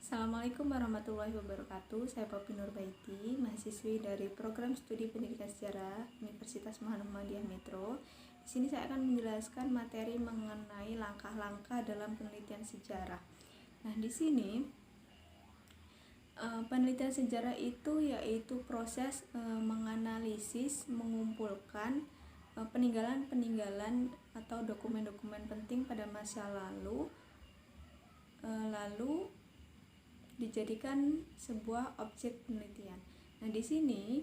Assalamualaikum warahmatullahi wabarakatuh. Saya Poppy Nurbaiti, mahasiswi dari Program Studi Pendidikan Sejarah Universitas Muhammadiyah Metro. Di sini saya akan menjelaskan materi mengenai langkah-langkah dalam penelitian sejarah. Nah, di sini penelitian sejarah itu yaitu proses menganalisis, mengumpulkan peninggalan-peninggalan atau dokumen-dokumen penting pada masa lalu, lalu dijadikan sebuah objek penelitian. Nah, di sini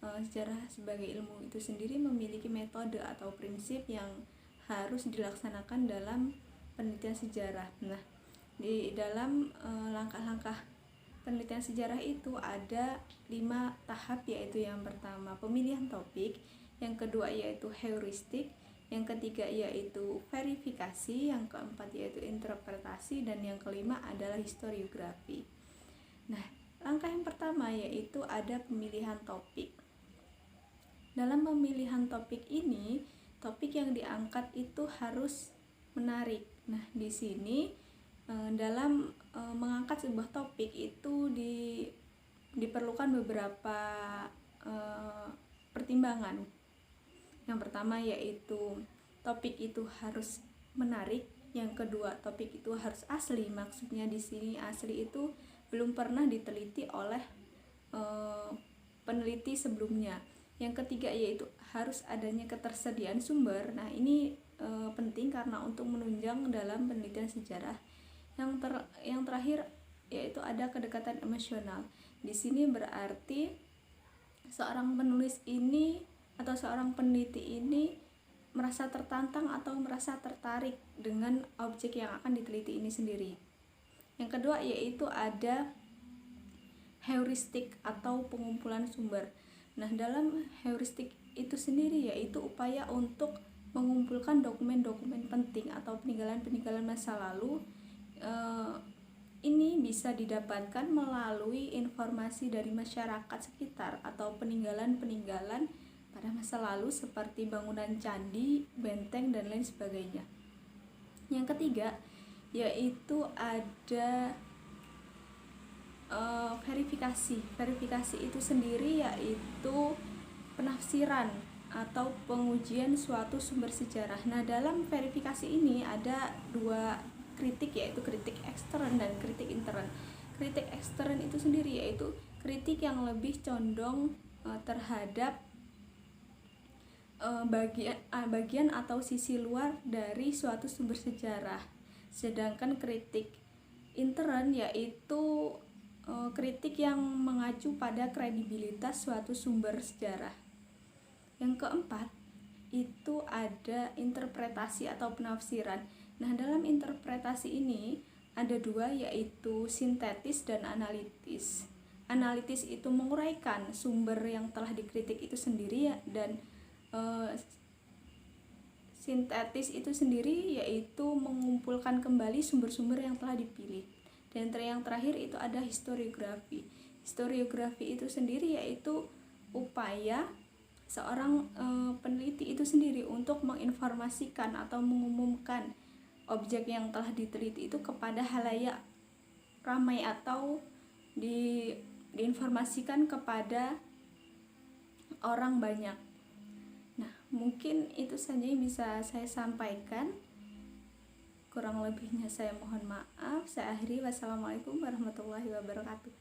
sejarah sebagai ilmu itu sendiri memiliki metode atau prinsip yang harus dilaksanakan dalam penelitian sejarah. Nah, di dalam langkah-langkah penelitian sejarah itu ada 5 tahap, yaitu yang pertama pemilihan topik, yang kedua yaitu heuristik, yang ketiga yaitu verifikasi, yang keempat yaitu interpretasi, dan yang kelima adalah historiografi. Nah, langkah yang pertama yaitu ada pemilihan topik. Dalam pemilihan topik ini, topik yang diangkat itu harus menarik. Nah, di sini dalam mengangkat sebuah topik itu diperlukan beberapa pertimbangan. Yang pertama yaitu topik itu harus menarik, yang kedua topik itu harus asli. Maksudnya di sini asli itu belum pernah diteliti oleh peneliti sebelumnya. Yang ketiga yaitu harus adanya ketersediaan sumber. Nah, ini penting karena untuk menunjang dalam penelitian sejarah. Yang terakhir yaitu ada kedekatan emosional. Di sini berarti seorang penulis ini atau seorang peneliti ini merasa tertantang atau merasa tertarik dengan objek yang akan diteliti ini sendiri. Yang kedua yaitu ada heuristik atau pengumpulan sumber. Nah, dalam heuristik itu sendiri yaitu upaya untuk mengumpulkan dokumen-dokumen penting atau peninggalan-peninggalan masa lalu. Ini bisa didapatkan melalui informasi dari masyarakat sekitar atau peninggalan-peninggalan pada masa lalu seperti bangunan candi, benteng, dan lain sebagainya. Yang ketiga yaitu ada verifikasi. Verifikasi itu sendiri yaitu penafsiran atau pengujian suatu sumber sejarah. Nah, dalam verifikasi ini ada 2 kritik, yaitu kritik ekstern dan kritik intern. Kritik ekstern itu sendiri yaitu kritik yang lebih condong terhadap bagian atau sisi luar dari suatu sumber sejarah. Sedangkan kritik intern yaitu kritik yang mengacu pada kredibilitas suatu sumber sejarah. Yang keempat itu ada interpretasi atau penafsiran. Nah, dalam interpretasi ini ada 2, yaitu sintetis dan analitis. Analitis itu menguraikan sumber yang telah dikritik itu sendiri, dan sintetis itu sendiri yaitu mengumpulkan kembali sumber-sumber yang telah dipilih. Dan yang terakhir itu ada historiografi. Historiografi itu sendiri yaitu upaya seorang peneliti itu sendiri untuk menginformasikan atau mengumumkan objek yang telah diteliti itu kepada halayak ramai atau diinformasikan kepada orang banyak. Nah, mungkin itu saja yang bisa saya sampaikan. Kurang lebihnya saya mohon maaf. Saya akhiri. Wassalamualaikum warahmatullahi wabarakatuh.